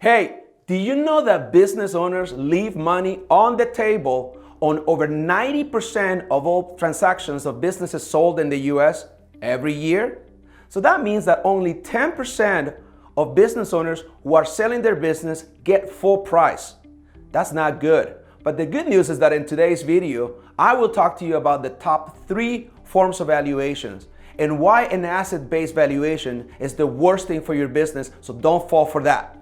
Hey, do you know that business owners leave money on the table on over 90% of all transactions of businesses sold in the US every year? So that means that only 10% of business owners who are selling their business get full price. That's not good. But the good news is that in today's video, I will talk to you about the top 3 forms of valuations and why an asset-based valuation is the worst thing for your business, so don't fall for that.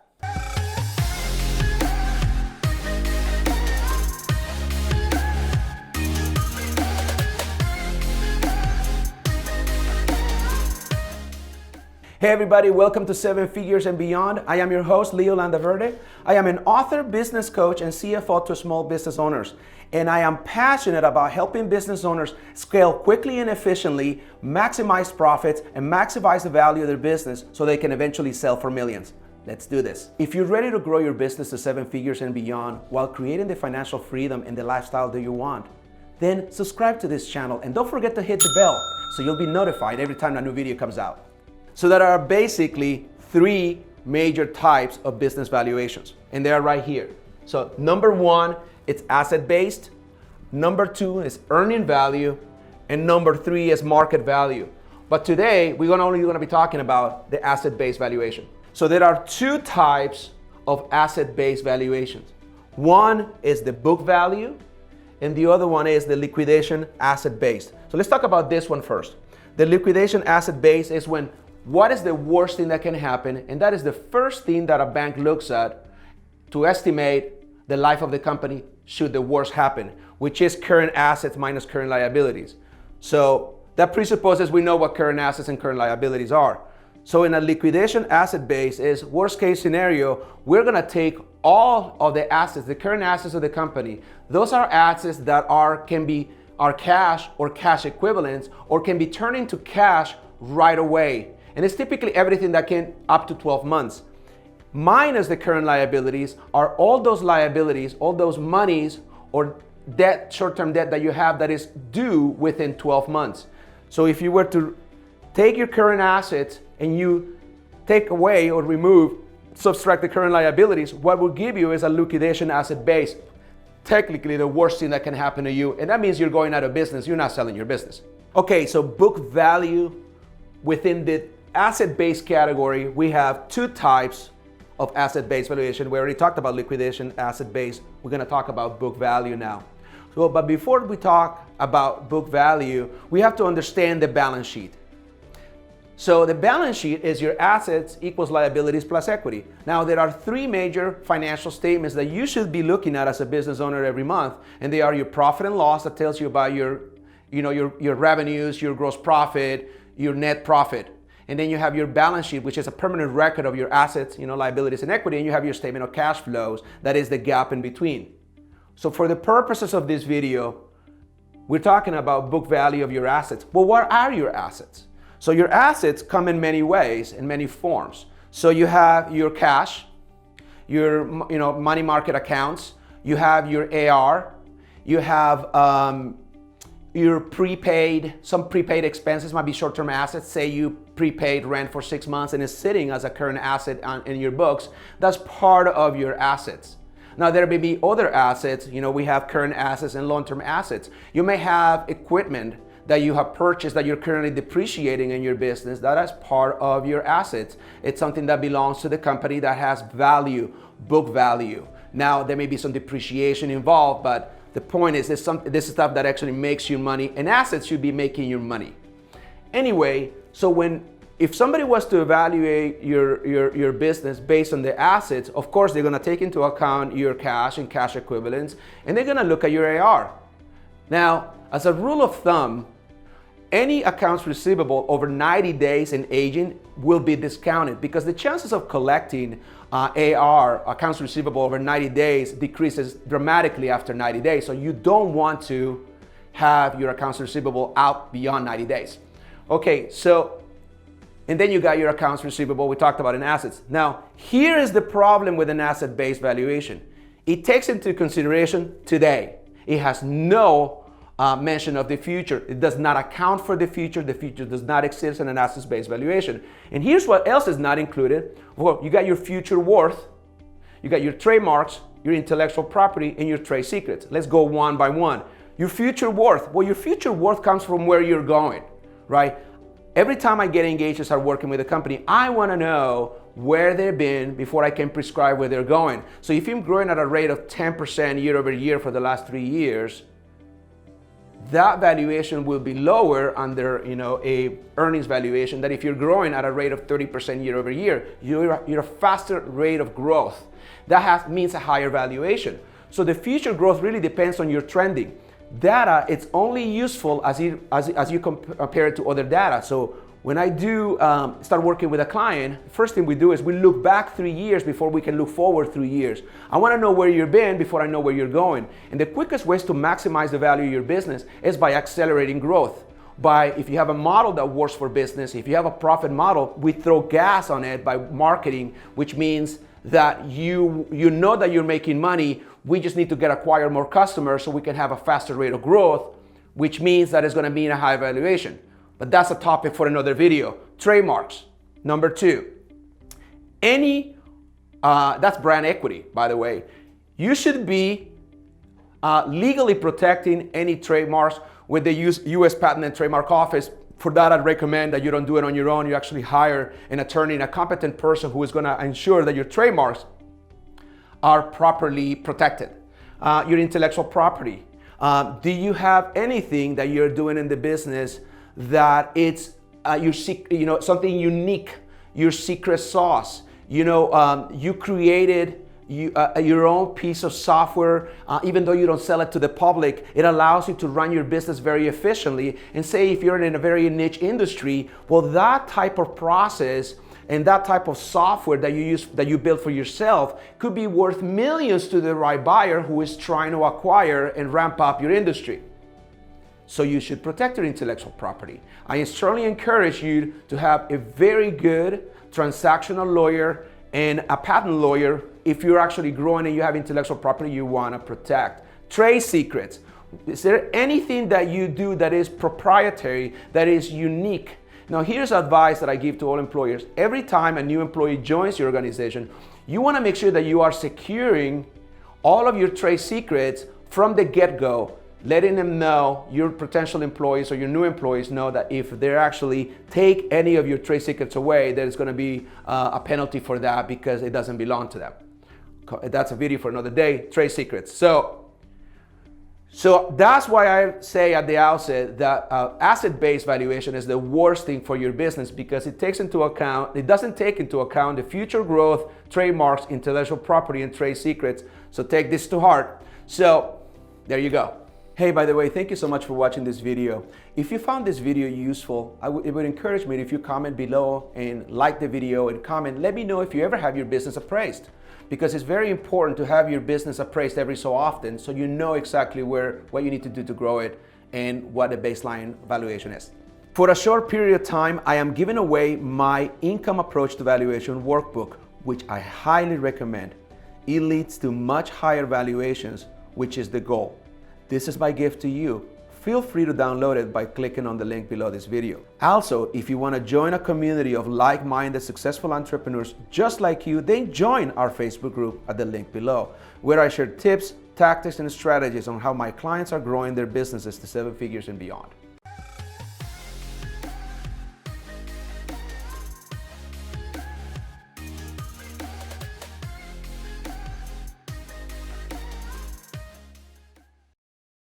Hey everybody, welcome to 7 Figures and Beyond. I am your host, Leo Landaverde. I am an author, business coach, and CFO to small business owners. And I am passionate about helping business owners scale quickly and efficiently, maximize profits, and maximize the value of their business so they can eventually sell for millions. Let's do this. If you're ready to grow your business to 7 figures and beyond while creating the financial freedom and the lifestyle that you want, then subscribe to this channel and don't forget to hit the bell so you'll be notified every time a new video comes out. So there are basically 3 major types of business valuations, and they are right here. So number 1, it's asset-based. Number 2 is earning value. And number 3 is market value. But today, we're only going to be talking about the asset-based valuation. So there are 2 types of asset-based valuations. One is the book value, and the other one is the liquidation asset-based. So let's talk about this one first. The liquidation asset-based is when what is the worst thing that can happen, and that is the first thing that a bank looks at to estimate the life of the company should the worst happen, which is current assets minus current liabilities. So that presupposes we know what current assets and current liabilities are. So in a liquidation asset base is worst case scenario, we're gonna take all of the assets, the current assets of the company. Those are assets that are cash or cash equivalents or can be turned into cash right away. And it's typically everything that can up to 12 months. Minus the current liabilities are all those liabilities, all those monies or debt, short-term debt that you have that is due within 12 months. So if you were to take your current assets and you take away or remove, subtract the current liabilities, what will give you is a liquidation asset base. Technically the worst thing that can happen to you, and that means you're going out of business, you're not selling your business. Okay, so book value. Within the asset-based category, we have 2 types of asset-based valuation. We already talked about liquidation asset-based. We're gonna talk about book value now. But before we talk about book value, we have to understand the balance sheet. So the balance sheet is your assets equals liabilities plus equity. Now there are 3 major financial statements that you should be looking at as a business owner every month, and they are your profit and loss that tells you about your revenues, your gross profit, your net profit. And then you have your balance sheet, which is a permanent record of your assets, liabilities and equity, and you have your statement of cash flows, that is the gap in between. So for the purposes of this video, we're talking about book value of your assets. Well, what are your assets? So your assets come in many ways, in many forms. So you have your cash, your money market accounts, you have your AR, you have your some prepaid expenses might be short-term assets. Say you prepaid rent for 6 months and it's sitting as a current asset in your books. That's part of your assets. Now there may be other assets. We have current assets and long-term assets. You may have equipment that you have purchased that you're currently depreciating in your business. That is part of your assets. It's something that belongs to the company that has value, book value. Now there may be some depreciation involved, but the point is this is stuff that actually makes you money, and assets should be making you money. Anyway, so if somebody was to evaluate your business based on the assets, of course they're gonna take into account your cash and cash equivalents, and they're gonna look at your AR. Now, as a rule of thumb, any accounts receivable over 90 days in aging will be discounted because the chances of collecting AR, accounts receivable over 90 days, decreases dramatically after 90 days. So you don't want to have your accounts receivable out beyond 90 days. Okay, and then you got your accounts receivable we talked about in assets. Now, here is the problem with an asset-based valuation. It takes into consideration today. It has no mention of the future. It does not account for the future. The future does not exist in an asset-based valuation. And here's what else is not included. Well, you got your future worth, You got your trademarks, your intellectual property, and your trade secrets. Let's go one by one. Your future worth. Well, your future worth comes from where you're going, right? Every time I get engaged and start working with a company, I want to know where they've been before I can prescribe where they're going. So if I'm growing at a rate of 10% year over year for the last 3 years, that valuation will be lower under a earnings valuation than if you're growing at a rate of 30% year over year. You're a faster rate of growth. That means a higher valuation. So the future growth really depends on your trending. Data, it's only useful as you compare it to other data. So when I do start working with a client, first thing we do is we look back 3 years before we can look forward 3 years. I want to know where you've been before I know where you're going. And the quickest ways to maximize the value of your business is by accelerating growth. If you have a model that works for business, if you have a profit model, we throw gas on it by marketing, which means that you know that you're making money. We just need to acquire more customers so we can have a faster rate of growth, which means that it's going to mean a high valuation. But that's a topic for another video. Trademarks. Number 2. That's brand equity, by the way. You should be legally protecting any trademarks with the U.S. Patent and Trademark Office. For that, I'd recommend that you don't do it on your own. You actually hire an attorney and a competent person who is going to ensure that your trademarks are properly protected. Your intellectual property. Do you have anything that you're doing in the business that it's something unique, your secret sauce? You created your own piece of software, even though you don't sell it to the public. It allows you to run your business very efficiently. And say if you're in a very niche industry, well, that type of process and that type of software that you build for yourself could be worth millions to the right buyer who is trying to acquire and ramp up your industry. So you should protect your intellectual property. I strongly encourage you to have a very good transactional lawyer and a patent lawyer if you're actually growing and you have intellectual property you want to protect. Trade secrets. Is there anything that you do that is proprietary, that is unique? Now, here's advice that I give to all employers. Every time a new employee joins your organization, you want to make sure that you are securing all of your trade secrets from the get-go, letting them know, your potential employees or your new employees know that if they actually take any of your trade secrets away, there's going to be a penalty for that because it doesn't belong to them. That's a video for another day, trade secrets. So that's why I say at the outset that asset-based valuation is the worst thing for your business because it doesn't take into account the future growth, trademarks, intellectual property, and trade secrets. So take this to heart. So there you go. Hey, by the way, thank you so much for watching this video. If you found this video useful, it would encourage me if you comment below and like the video and comment. Let me know if you ever have your business appraised, because it's very important to have your business appraised every so often so you know exactly what you need to do to grow it and what the baseline valuation is. For a short period of time, I am giving away my income approach to valuation workbook, which I highly recommend. It leads to much higher valuations, which is the goal. This is my gift to you. Feel free to download it by clicking on the link below this video. Also, if you want to join a community of like-minded successful entrepreneurs just like you, then join our Facebook group at the link below, where I share tips, tactics, and strategies on how my clients are growing their businesses to 7 figures and beyond.